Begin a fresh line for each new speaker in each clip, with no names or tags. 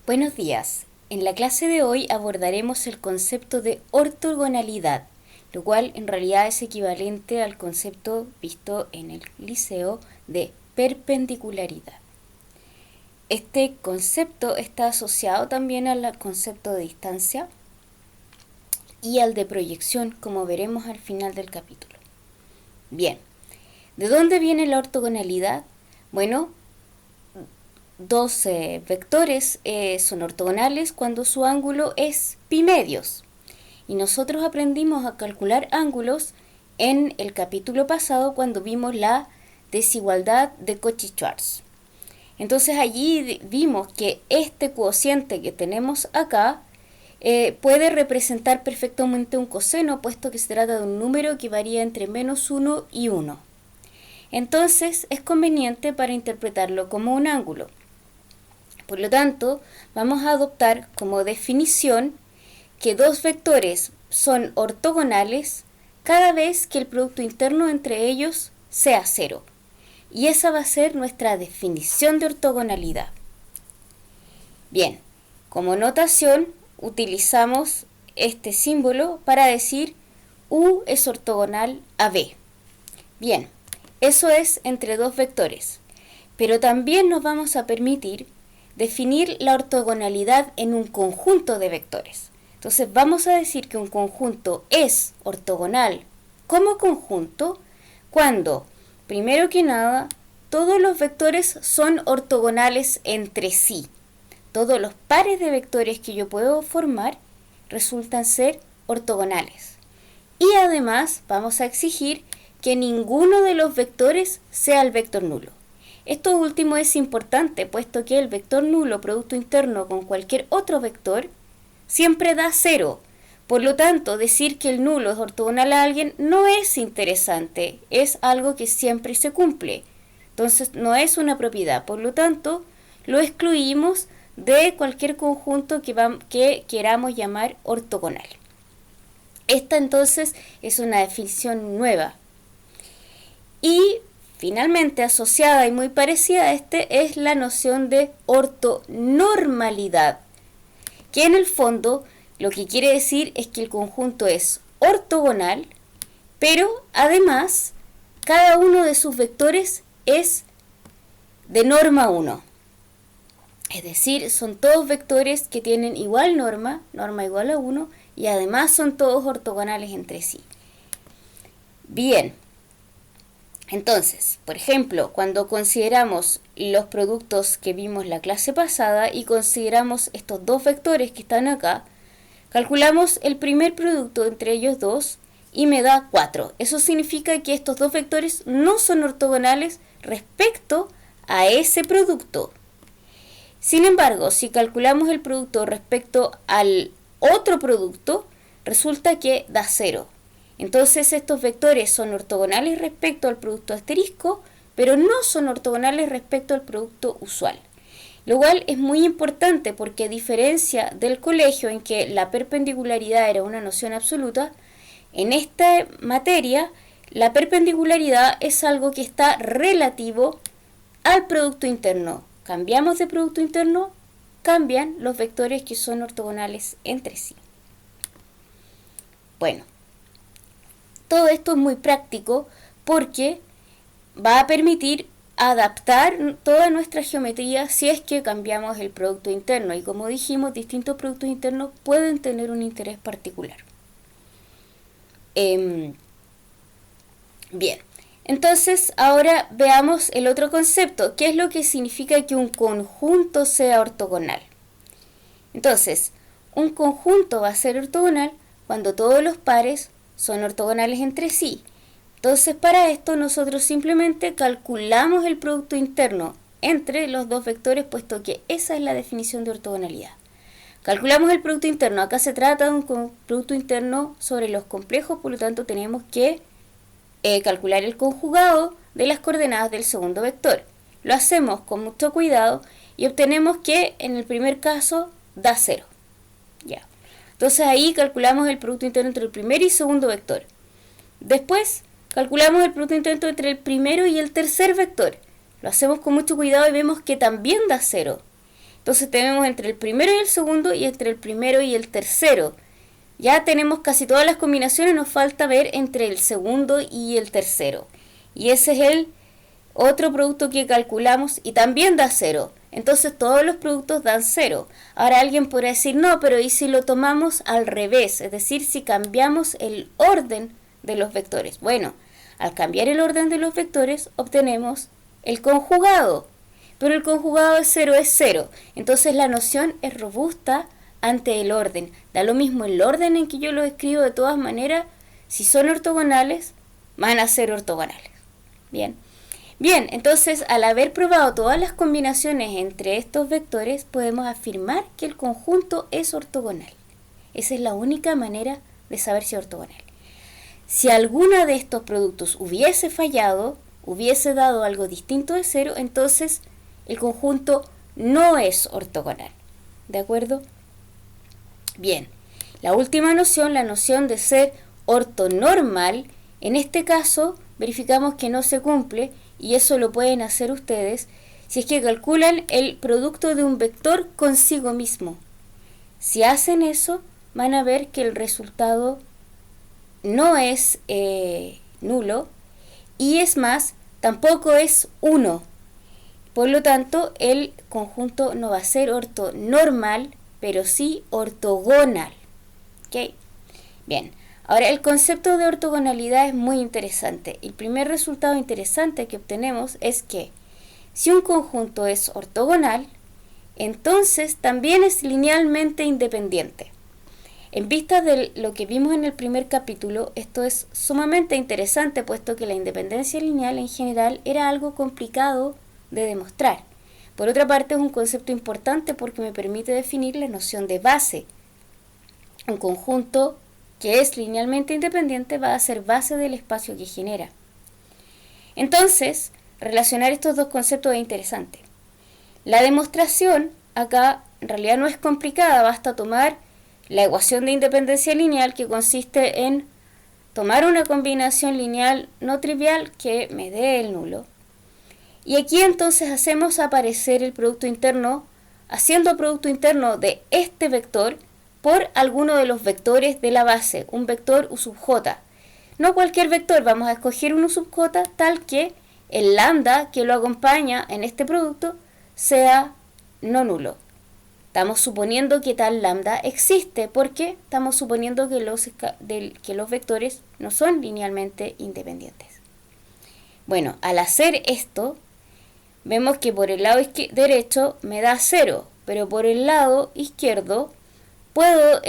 Buenos días. En la clase de hoy abordaremos el concepto de ortogonalidad, lo cual en realidad es equivalente al concepto visto en el liceo de perpendicularidad. Este concepto está asociado también al concepto de distancia y al de proyección, como veremos al final del capítulo. Bien, ¿de dónde viene la ortogonalidad? Bueno, dos vectores son ortogonales cuando su ángulo es pi medios. Y nosotros aprendimos a calcular ángulos en el capítulo pasado cuando vimos la desigualdad de Cauchy-Schwarz. Entonces allí vimos que este cociente que tenemos acá puede representar perfectamente un coseno, puesto que se trata de un número que varía entre -1 y 1. Entonces es conveniente para interpretarlo como un ángulo. Por lo tanto, vamos a adoptar como definición que dos vectores son ortogonales cada vez que el producto interno entre ellos sea cero. Y esa va a ser nuestra definición de ortogonalidad. Bien, como notación utilizamos este símbolo para decir U es ortogonal a B. Bien, eso es entre dos vectores, pero también nos vamos a permitir definir la ortogonalidad en un conjunto de vectores. Entonces vamos a decir que un conjunto es ortogonal como conjunto cuando, primero que nada, todos los vectores son ortogonales entre sí. Todos los pares de vectores que yo puedo formar resultan ser ortogonales. Y además vamos a exigir que ninguno de los vectores sea el vector nulo. Esto último es importante, puesto que el vector nulo producto interno con cualquier otro vector siempre da 0. Por lo tanto, decir que el nulo es ortogonal a alguien no es interesante, es algo que siempre se cumple. Entonces, no es una propiedad. Por lo tanto, lo excluimos de cualquier conjunto que queramos llamar ortogonal. Esta entonces es una definición nueva. Y finalmente, asociada y muy parecida a este, es la noción de ortonormalidad, que en el fondo lo que quiere decir es que el conjunto es ortogonal, pero además cada uno de sus vectores es de norma 1. Es decir, son todos vectores que tienen igual norma igual a 1, y además son todos ortogonales entre sí. Bien. Entonces, por ejemplo, cuando consideramos los productos que vimos la clase pasada y consideramos estos dos vectores que están acá, calculamos el primer producto entre ellos dos y me da 4. Eso significa que estos dos vectores no son ortogonales respecto a ese producto. Sin embargo, si calculamos el producto respecto al otro producto, resulta que da 0. Entonces estos vectores son ortogonales respecto al producto asterisco, pero no son ortogonales respecto al producto usual. Lo cual es muy importante porque a diferencia del colegio en que la perpendicularidad era una noción absoluta, en esta materia la perpendicularidad es algo que está relativo al producto interno. Cambiamos de producto interno, cambian los vectores que son ortogonales entre sí. Bueno. Todo esto es muy práctico porque va a permitir adaptar toda nuestra geometría si es que cambiamos el producto interno. Y como dijimos, distintos productos internos pueden tener un interés particular. Bien, entonces ahora veamos el otro concepto. ¿Qué es lo que significa que un conjunto sea ortogonal? Entonces, un conjunto va a ser ortogonal cuando todos los pares son ortogonales entre sí. Entonces, para esto nosotros simplemente calculamos el producto interno entre los dos vectores, puesto que esa es la definición de ortogonalidad. Calculamos el producto interno. Acá se trata de un producto interno sobre los complejos, por lo tanto tenemos que calcular el conjugado de las coordenadas del segundo vector. Lo hacemos con mucho cuidado y obtenemos que en el primer caso da 0. Ya. Entonces ahí calculamos el producto interno entre el primer y segundo vector. Después calculamos el producto interno entre el primero y el tercer vector. Lo hacemos con mucho cuidado y vemos que también da 0. Entonces tenemos entre el primero y el segundo y entre el primero y el tercero. Ya tenemos casi todas las combinaciones, nos falta ver entre el segundo y el tercero. Y ese es el otro producto que calculamos y también da 0. Entonces todos los productos dan 0. Ahora alguien podrá decir, no, pero ¿y si lo tomamos al revés? Es decir, si cambiamos el orden de los vectores. Bueno, al cambiar el orden de los vectores obtenemos el conjugado. Pero el conjugado de 0 es 0. Entonces la noción es robusta ante el orden. Da lo mismo el orden en que yo lo escribo, de todas maneras, si son ortogonales, van a ser ortogonales. Bien. Bien, entonces al haber probado todas las combinaciones entre estos vectores, podemos afirmar que el conjunto es ortogonal. Esa es la única manera de saber si es ortogonal. Si alguno de estos productos hubiese fallado, hubiese dado algo distinto de 0, entonces el conjunto no es ortogonal. ¿De acuerdo? Bien, la última noción, la noción de ser ortonormal, en este caso verificamos que no se cumple, y eso lo pueden hacer ustedes si es que calculan el producto de un vector consigo mismo. Si hacen eso, van a ver que el resultado no es nulo, y es más, tampoco es 1. Por lo tanto, el conjunto no va a ser ortonormal, pero sí ortogonal. ¿Ok? Bien. Ahora, el concepto de ortogonalidad es muy interesante. El primer resultado interesante que obtenemos es que si un conjunto es ortogonal, entonces también es linealmente independiente. En vista de lo que vimos en el primer capítulo, esto es sumamente interesante, puesto que la independencia lineal en general era algo complicado de demostrar. Por otra parte, es un concepto importante porque me permite definir la noción de base. Un conjunto que es linealmente independiente va a ser base del espacio que genera. Entonces, relacionar estos dos conceptos es interesante. La demostración acá en realidad no es complicada, basta tomar la ecuación de independencia lineal, que consiste en tomar una combinación lineal no trivial que me dé el nulo. Y aquí entonces hacemos aparecer el producto interno, haciendo producto interno de este vector por alguno de los vectores de la base, un vector u sub j. No cualquier vector, vamos a escoger un u sub j tal que el lambda que lo acompaña en este producto sea no nulo. Estamos suponiendo que tal lambda existe porque estamos suponiendo que los vectores no son linealmente independientes. Bueno, al hacer esto, vemos que por el lado derecho me da 0, pero por el lado izquierdo puedo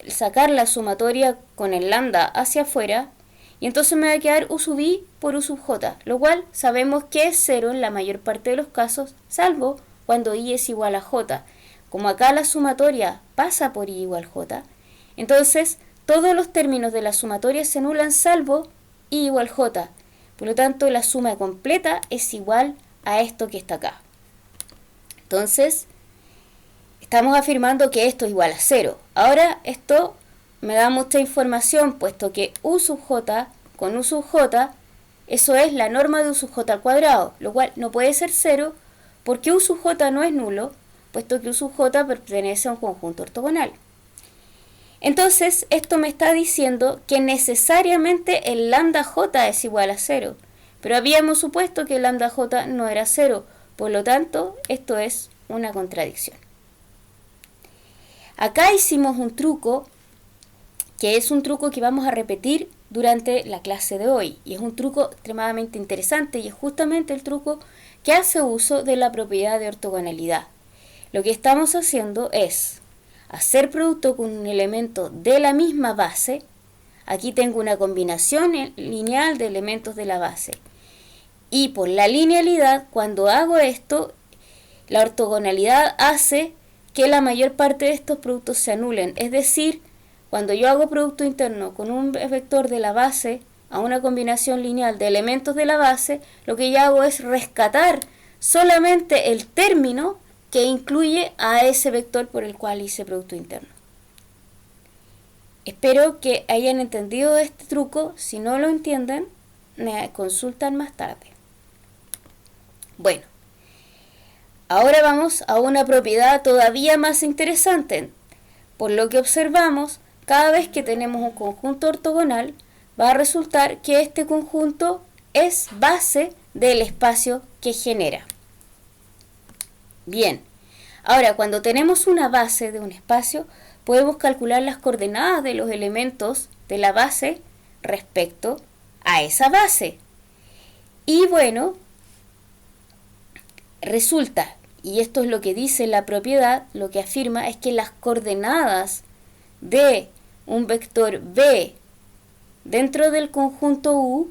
sacar la sumatoria con el lambda hacia afuera, y entonces me va a quedar u sub i por u sub j, lo cual sabemos que es 0 en la mayor parte de los casos, salvo cuando i es igual a j. Como acá la sumatoria pasa por i igual j, entonces todos los términos de la sumatoria se anulan salvo i igual j. Por lo tanto, la suma completa es igual a esto que está acá. Entonces, estamos afirmando que esto es igual a 0. Ahora, esto me da mucha información, puesto que u sub j con u sub j, eso es la norma de u sub j al cuadrado, lo cual no puede ser 0, porque u sub j no es nulo, puesto que u sub j pertenece a un conjunto ortogonal. Entonces, esto me está diciendo que necesariamente el lambda j es igual a 0, pero habíamos supuesto que el lambda j no era 0, por lo tanto, esto es una contradicción. Acá hicimos un truco, que es un truco que vamos a repetir durante la clase de hoy, y es un truco extremadamente interesante, y es justamente el truco que hace uso de la propiedad de ortogonalidad. Lo que estamos haciendo es hacer producto con un elemento de la misma base. Aquí tengo una combinación lineal de elementos de la base. Y por la linealidad, cuando hago esto, la ortogonalidad hace que la mayor parte de estos productos se anulen. Es decir, cuando yo hago producto interno con un vector de la base a una combinación lineal de elementos de la base, lo que yo hago es rescatar solamente el término que incluye a ese vector por el cual hice producto interno. Espero que hayan entendido este truco. Si no lo entienden, me consultan más tarde. Bueno, Ahora vamos a una propiedad todavía más interesante. Por lo que observamos, cada vez que tenemos un conjunto ortogonal, va a resultar que este conjunto es base del espacio que genera. Bien, ahora cuando tenemos una base de un espacio, podemos calcular las coordenadas de los elementos de la base respecto a esa base. Y bueno, resulta, y esto es lo que dice la propiedad, lo que afirma es que las coordenadas de un vector v dentro del conjunto U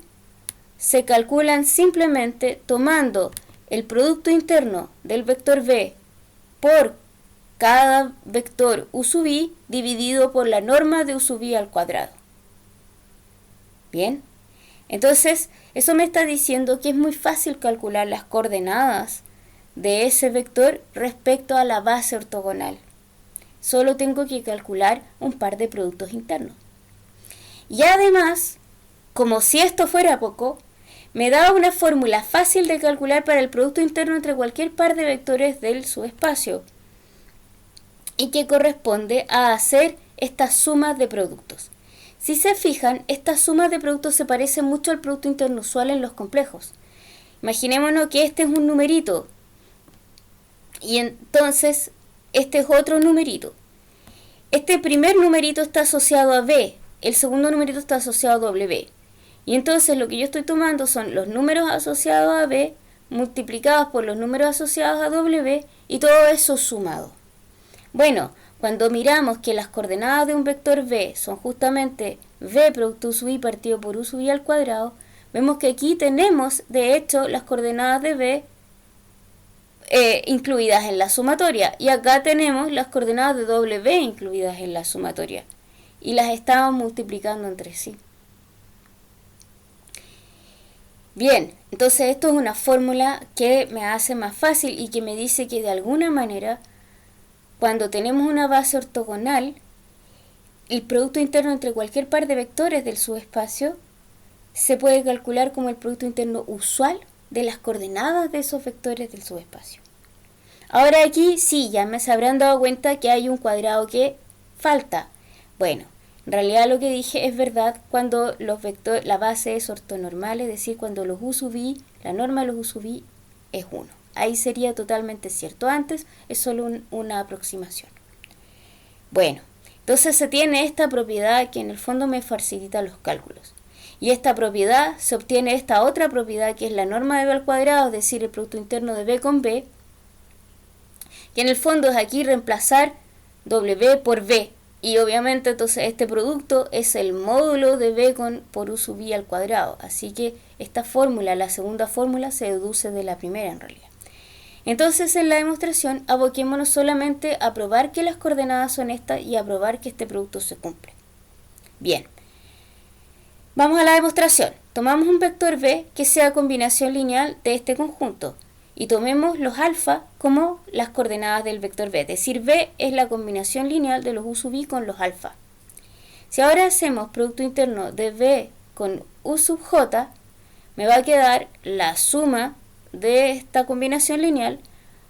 se calculan simplemente tomando el producto interno del vector v por cada vector u sub i dividido por la norma de u sub i al cuadrado. Bien, entonces eso me está diciendo que es muy fácil calcular las coordenadas de ese vector respecto a la base ortogonal. Solo tengo que calcular un par de productos internos. Y además, como si esto fuera poco, me da una fórmula fácil de calcular para el producto interno entre cualquier par de vectores del subespacio y que corresponde a hacer estas sumas de productos. Si se fijan, estas sumas de productos se parecen mucho al producto interno usual en los complejos. Imaginémonos que este es un numerito y entonces este es otro numerito. Este primer numerito está asociado a b, el segundo numerito está asociado a w. Y entonces lo que yo estoy tomando son los números asociados a b multiplicados por los números asociados a w y todo eso sumado. Bueno, cuando miramos que las coordenadas de un vector v son justamente v producto u sub i partido por u sub i al cuadrado, vemos que aquí tenemos de hecho las coordenadas de v incluidas en la sumatoria y acá tenemos las coordenadas de w incluidas en la sumatoria y las estamos multiplicando entre sí. Bien, entonces esto es una fórmula que me hace más fácil y que me dice que de alguna manera cuando tenemos una base ortogonal, el producto interno entre cualquier par de vectores del subespacio se puede calcular como el producto interno usual de las coordenadas de esos vectores del subespacio. Ahora aquí sí, ya me se habrán dado cuenta que hay un cuadrado que falta. Bueno, en realidad lo que dije es verdad cuando la base es ortonormal, es decir, cuando los u sub i, la norma de los u sub i es 1. Ahí sería totalmente cierto. Antes es solo una aproximación. Bueno, entonces se tiene esta propiedad que en el fondo me facilita los cálculos. Y esta propiedad se obtiene esta otra propiedad que es la norma de b al cuadrado, es decir, el producto interno de b con b, que en el fondo es aquí reemplazar w por b. Y obviamente entonces este producto es el módulo de b por u sub i al cuadrado. Así que esta fórmula, la segunda fórmula, se deduce de la primera en realidad. Entonces en la demostración aboquémonos solamente a probar que las coordenadas son estas y a probar que este producto se cumple. Bien, vamos a la demostración. Tomamos un vector b que sea combinación lineal de este conjunto y tomemos los alfa como las coordenadas del vector b, es decir, b es la combinación lineal de los u sub i con los alfa. Si ahora hacemos producto interno de b con u sub j, me va a quedar la suma de esta combinación lineal,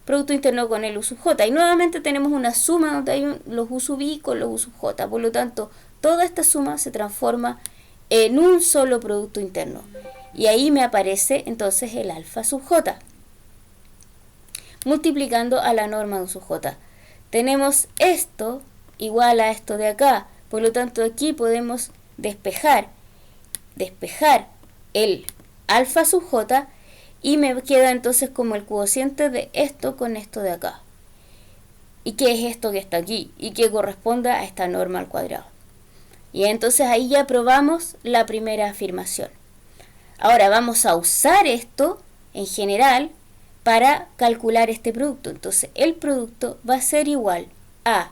producto interno con el u sub j. Y nuevamente tenemos una suma donde hay los u sub i con los u sub j. Por lo tanto, toda esta suma se transforma en un solo producto interno. Y ahí me aparece entonces el alfa sub j, multiplicando a la norma de u sub j. Tenemos esto igual a esto de acá. Por lo tanto, aquí podemos despejar el alfa sub j y me queda entonces como el cociente de esto con esto de acá. ¿Y qué es esto que está aquí? Y que corresponde a esta norma al cuadrado. Y entonces ahí ya probamos la primera afirmación. Ahora vamos a usar esto en general para calcular este producto. Entonces el producto va a ser igual a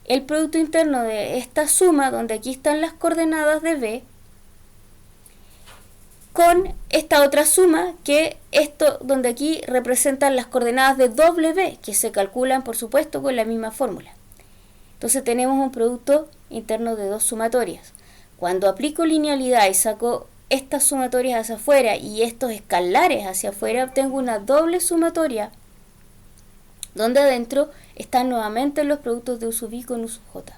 el producto interno de esta suma, donde aquí están las coordenadas de b, con esta otra suma, que esto donde aquí representan las coordenadas de w, que se calculan por supuesto con la misma fórmula. Entonces tenemos un producto interno de dos sumatorias. Cuando aplico linealidad y saco estas sumatorias hacia afuera y estos escalares hacia afuera, obtengo una doble sumatoria donde adentro están nuevamente los productos de U sub i con U sub j.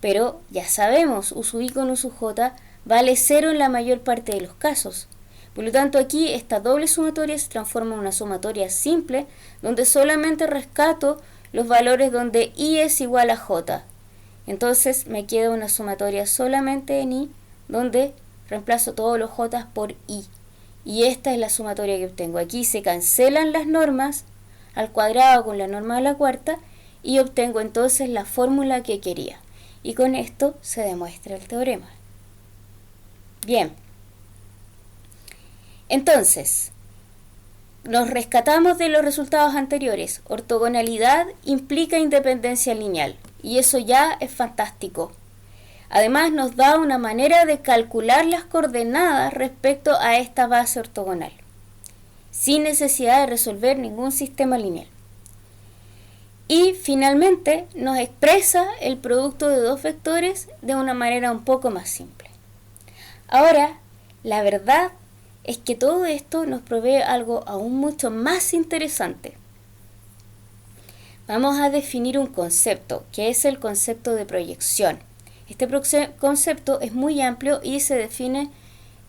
Pero ya sabemos, U sub i con U sub j vale 0 en la mayor parte de los casos. Por lo tanto, aquí esta doble sumatoria se transforma en una sumatoria simple, donde solamente rescato los valores donde i es igual a j. Entonces me queda una sumatoria solamente en i, donde reemplazo todos los j por i. Y esta es la sumatoria que obtengo. Aquí se cancelan las normas al cuadrado con la norma a la cuarta y obtengo entonces la fórmula que quería. Y con esto se demuestra el teorema. Bien. Entonces, nos rescatamos de los resultados anteriores. Ortogonalidad implica independencia lineal y eso ya es fantástico. Además nos da una manera de calcular las coordenadas respecto a esta base ortogonal, sin necesidad de resolver ningún sistema lineal. Y finalmente nos expresa el producto de dos vectores de una manera un poco más simple. Ahora, la verdad es que todo esto nos provee algo aún mucho más interesante. Vamos a definir un concepto, que es el concepto de proyección. Este concepto es muy amplio y se define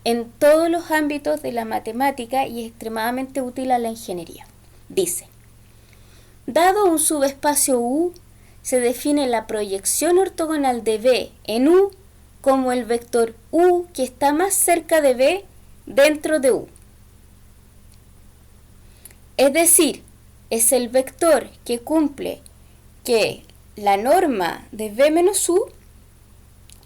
en todos los ámbitos de la matemática y es extremadamente útil a la ingeniería. Dice, dado un subespacio U, se define la proyección ortogonal de B en U como el vector U que está más cerca de B dentro de U. Es decir, es el vector que cumple que la norma de B menos U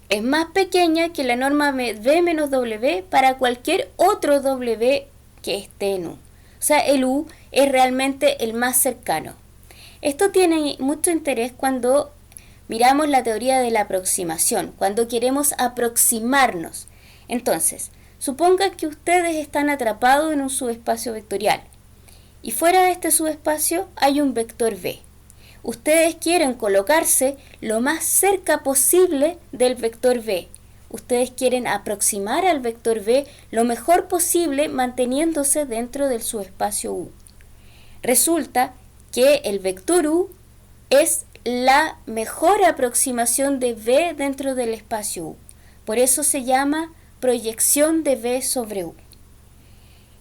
es más pequeña que la norma B menos W para cualquier otro W que esté en U. O sea, el U es realmente el más cercano. Esto tiene mucho interés cuando miramos la teoría de la aproximación, cuando queremos aproximarnos. Entonces, supongan que ustedes están atrapados en un subespacio vectorial y fuera de este subespacio hay un vector B. Ustedes quieren colocarse lo más cerca posible del vector B. Ustedes quieren aproximar al vector B lo mejor posible manteniéndose dentro del subespacio U. Resulta que el vector U es la mejor aproximación de B dentro del espacio U. Por eso se llama proyección de B sobre U.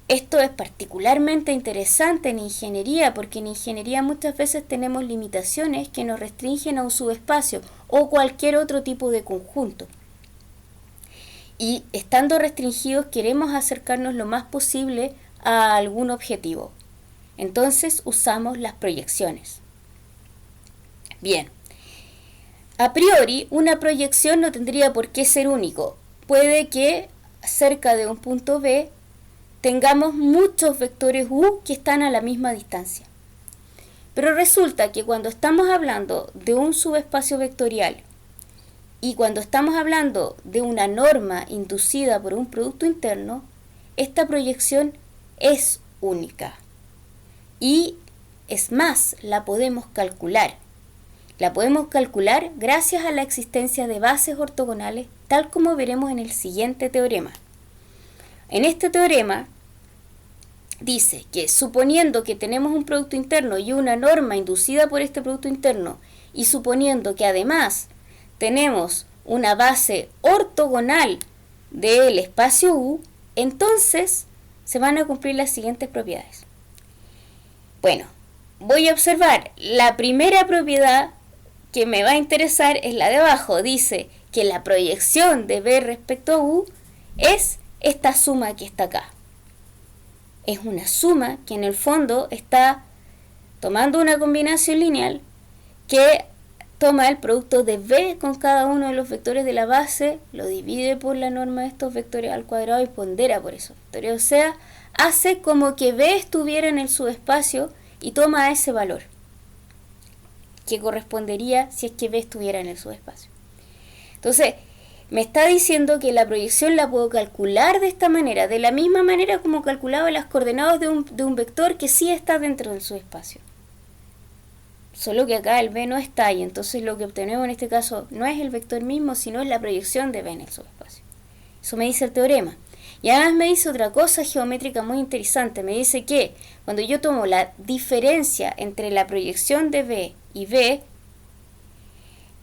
Esto es particularmente interesante en ingeniería porque en ingeniería muchas veces tenemos limitaciones que nos restringen a un subespacio o cualquier otro tipo de conjunto. Y estando restringidos queremos acercarnos lo más posible a algún objetivo. Entonces usamos las proyecciones. Bien, a priori una proyección no tendría por qué ser único. Puede que cerca de un punto B tengamos muchos vectores U que están a la misma distancia. Pero resulta que cuando estamos hablando de un subespacio vectorial y cuando estamos hablando de una norma inducida por un producto interno, esta proyección es única. Y es más, la podemos calcular. La podemos calcular gracias a la existencia de bases ortogonales, tal como veremos en el siguiente teorema. En este teorema dice que suponiendo que tenemos un producto interno y una norma inducida por este producto interno y suponiendo que además tenemos una base ortogonal del espacio U, entonces se van a cumplir las siguientes propiedades. Bueno, voy a observar la primera propiedad que me va a interesar es la de abajo. Dice que la proyección de B respecto a U es esta suma que está acá. Es una suma que en el fondo está tomando una combinación lineal que toma el producto de B con cada uno de los vectores de la base, lo divide por la norma de estos vectores al cuadrado y pondera por esos vectores. O sea, hace como que B estuviera en el subespacio y toma ese valor que correspondería si es que B estuviera en el subespacio. Entonces, me está diciendo que la proyección la puedo calcular de esta manera, de la misma manera como calculaba las coordenadas de un vector que sí está dentro del subespacio. Solo que acá el B no está y entonces lo que obtenemos en este caso no es el vector mismo, sino es la proyección de B en el subespacio. Eso me dice el teorema. Y además me dice otra cosa geométrica muy interesante. Me dice que cuando yo tomo la diferencia entre la proyección de B y B,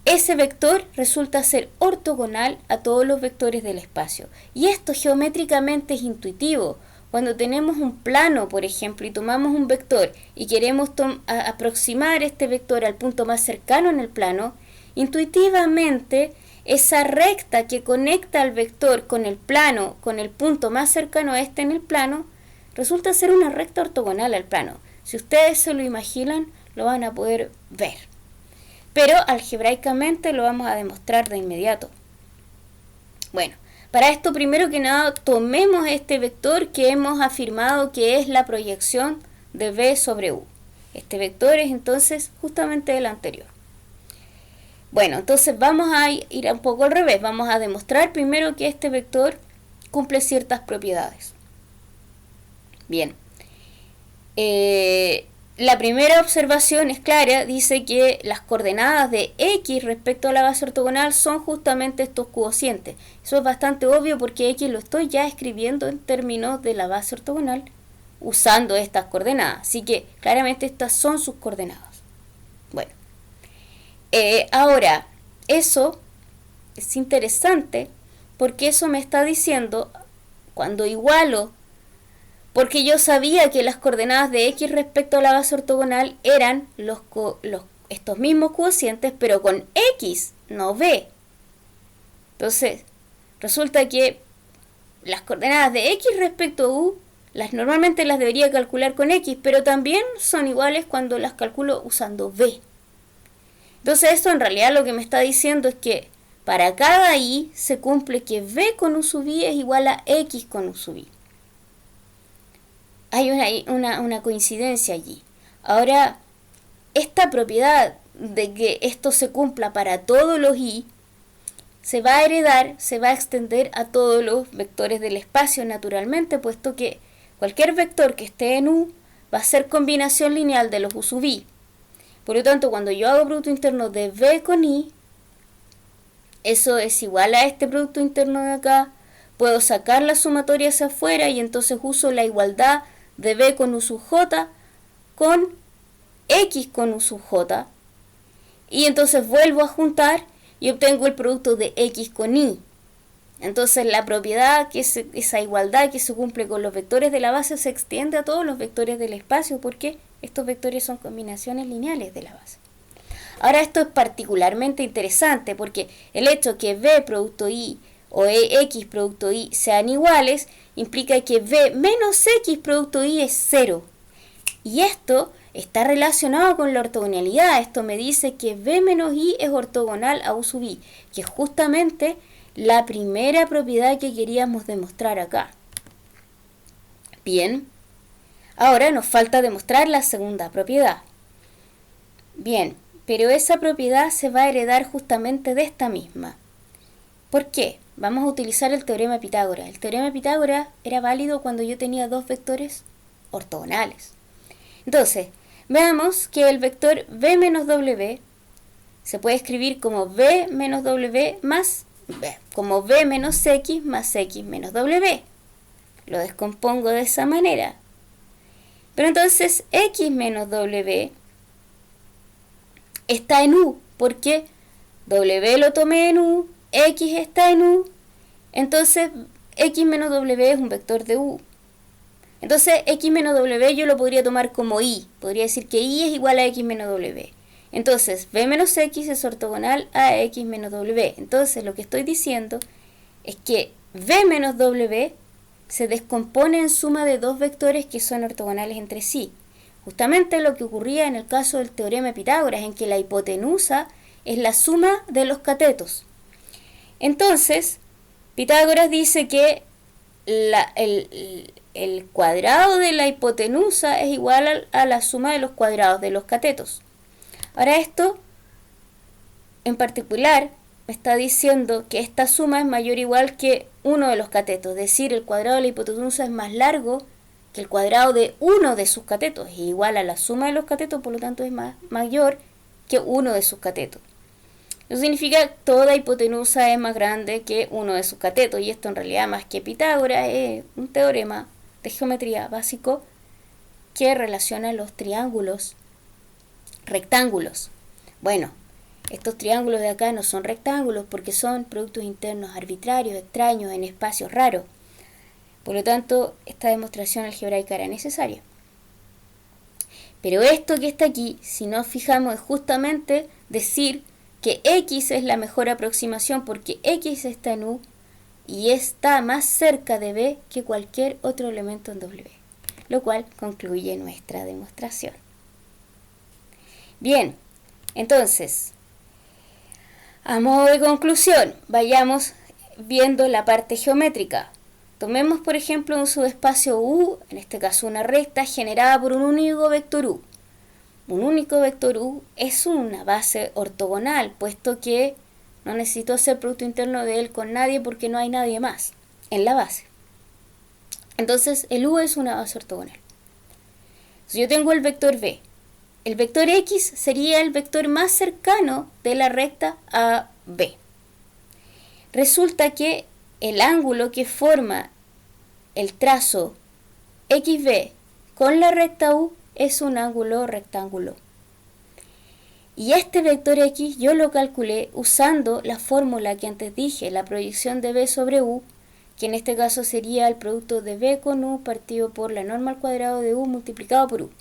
ese vector resulta ser ortogonal a todos los vectores del espacio. Y esto geométricamente es intuitivo. Cuando tenemos un plano, por ejemplo, y tomamos un vector y queremos aproximar este vector al punto más cercano en el plano, intuitivamente esa recta que conecta al vector con el plano, con el punto más cercano a este en el plano, resulta ser una recta ortogonal al plano. Si ustedes se lo imaginan, lo van a poder ver. Pero algebraicamente lo vamos a demostrar de inmediato. Bueno, para esto primero que nada tomemos este vector que hemos afirmado que es la proyección de B sobre U. Este vector es entonces justamente el anterior. Bueno, entonces vamos a ir un poco al revés. Vamos a demostrar primero que este vector cumple ciertas propiedades. Bien. La primera observación es clara, dice que las coordenadas de X respecto a la base ortogonal son justamente estos cocientes. Eso es bastante obvio porque X lo estoy ya escribiendo en términos de la base ortogonal usando estas coordenadas. Así que claramente estas son sus coordenadas. Bueno, ahora, eso es interesante porque eso me está diciendo, cuando igualo, porque yo sabía que las coordenadas de X respecto a la base ortogonal eran estos mismos cocientes, pero con X, no B. Entonces, resulta que las coordenadas de X respecto a U, normalmente las debería calcular con X, pero también son iguales cuando las calculo usando B. Entonces, esto en realidad lo que me está diciendo es que para cada Y se cumple que B con U sub I es igual a X con U sub I. Hay una coincidencia allí. Ahora, esta propiedad de que esto se cumpla para todos los Y se va a heredar, se va a extender a todos los vectores del espacio naturalmente, puesto que cualquier vector que esté en U va a ser combinación lineal de los U sub I. Por lo tanto, cuando yo hago producto interno de B con I, eso es igual a este producto interno de acá. Puedo sacar la sumatoria hacia afuera y entonces uso la igualdad de B con U sub J con X con U sub J. Y entonces vuelvo a juntar y obtengo el producto de X con Y. Entonces la propiedad, esa igualdad que se cumple con los vectores de la base, se extiende a todos los vectores del espacio porque estos vectores son combinaciones lineales de la base. Ahora esto es particularmente interesante porque el hecho que B producto Y o X producto Y sean iguales implica que B menos X producto Y es 0. Y esto está relacionado con la ortogonalidad. Esto me dice que B menos Y es ortogonal a U sub I, que es justamente la primera propiedad que queríamos demostrar acá. Bien, ahora nos falta demostrar la segunda propiedad. Bien, pero esa propiedad se va a heredar justamente de esta misma. ¿Por qué? Vamos a utilizar el teorema de Pitágoras. El teorema de Pitágoras era válido cuando yo tenía dos vectores ortogonales. Entonces, veamos que el vector B menos W se puede escribir como B menos W más B, como B menos X más X menos W. Lo descompongo de esa manera. Pero entonces X menos W está en U, porque W lo tomé en U, X está en U, entonces X menos W es un vector de U. Entonces X menos W yo lo podría tomar como Y, podría decir que Y es igual a X menos W. Entonces B menos X es ortogonal a X menos W. Entonces lo que estoy diciendo es que B menos W se descompone en suma de dos vectores que son ortogonales entre sí. Justamente lo que ocurría en el caso del teorema de Pitágoras, en que la hipotenusa es la suma de los catetos. Entonces, Pitágoras dice que el cuadrado de la hipotenusa es igual a la suma de los cuadrados de los catetos. Ahora esto, en particular, me está diciendo que esta suma es mayor o igual que uno de los catetos, es decir, el cuadrado de la hipotenusa es más largo que el cuadrado de uno de sus catetos, es igual a la suma de los catetos, por lo tanto es mayor que uno de sus catetos. Eso significa que toda hipotenusa es más grande que uno de sus catetos, y esto en realidad más que Pitágoras es un teorema de geometría básico que relaciona los triángulos rectángulos. Bueno, estos triángulos de acá no son rectángulos porque son productos internos arbitrarios, extraños, en espacios raros. Por lo tanto, esta demostración algebraica era necesaria. Pero esto que está aquí, si nos fijamos, es justamente decir que X es la mejor aproximación porque X está en U y está más cerca de B que cualquier otro elemento en W, lo cual concluye nuestra demostración. Bien, entonces, a modo de conclusión, vayamos viendo la parte geométrica. Tomemos, por ejemplo, un subespacio U, en este caso una recta, generada por un único vector U. Un único vector U es una base ortogonal, puesto que no necesito hacer producto interno de él con nadie porque no hay nadie más en la base. Entonces, el U es una base ortogonal. Si yo tengo el vector B, el vector X sería el vector más cercano de la recta a B. Resulta que el ángulo que forma el trazo XB con la recta U es un ángulo rectángulo. Y este vector X yo lo calculé usando la fórmula que antes dije, la proyección de B sobre U, que en este caso sería el producto de B con U partido por la norma al cuadrado de U multiplicado por U.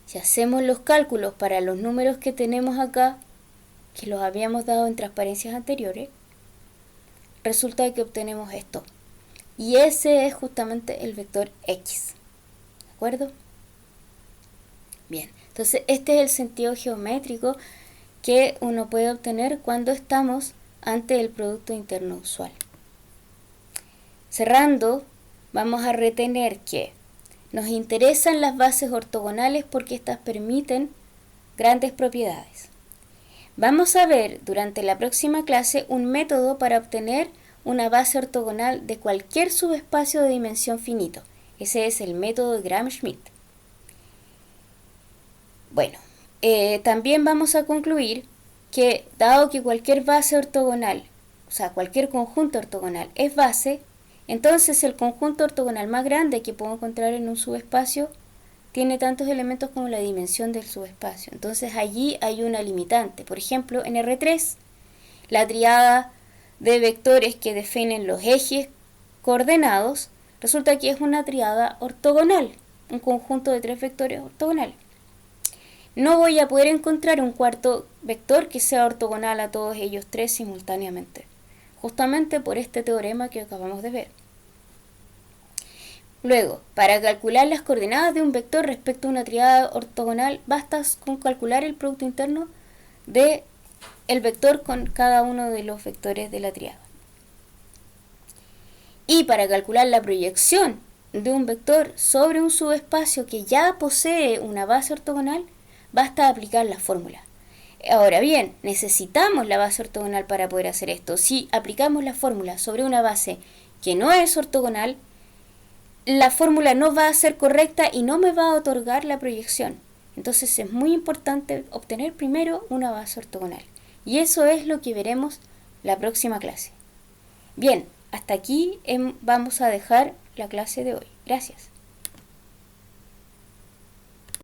Si hacemos los cálculos para los números que tenemos acá, que los habíamos dado en transparencias anteriores, resulta que obtenemos esto. Y ese es justamente el vector X. ¿De acuerdo? Bien, entonces este es el sentido geométrico que uno puede obtener cuando estamos ante el producto interno usual. Cerrando, vamos a retener que nos interesan las bases ortogonales porque estas permiten grandes propiedades. Vamos a ver durante la próxima clase un método para obtener una base ortogonal de cualquier subespacio de dimensión finito. Ese es el método de Gram-Schmidt. Bueno, también vamos a concluir que dado que cualquier base ortogonal, o sea, cualquier conjunto ortogonal es base, entonces el conjunto ortogonal más grande que puedo encontrar en un subespacio tiene tantos elementos como la dimensión del subespacio. Entonces allí hay una limitante. Por ejemplo, en R3, la triada de vectores que definen los ejes coordenados, resulta que es una triada ortogonal, un conjunto de 3 vectores ortogonales. No voy a poder encontrar un cuarto vector que sea ortogonal a todos ellos 3 simultáneamente, justamente por este teorema que acabamos de ver. Luego, para calcular las coordenadas de un vector respecto a una triada ortogonal, basta con calcular el producto interno de el vector con cada uno de los vectores de la triada. Y para calcular la proyección de un vector sobre un subespacio que ya posee una base ortogonal, basta aplicar la fórmula. Ahora bien, necesitamos la base ortogonal para poder hacer esto. Si aplicamos la fórmula sobre una base que no es ortogonal, la fórmula no va a ser correcta y no me va a otorgar la proyección. Entonces es muy importante obtener primero una base ortogonal. Y eso es lo que veremos la próxima clase. Bien, hasta aquí vamos a dejar la clase de hoy. Gracias.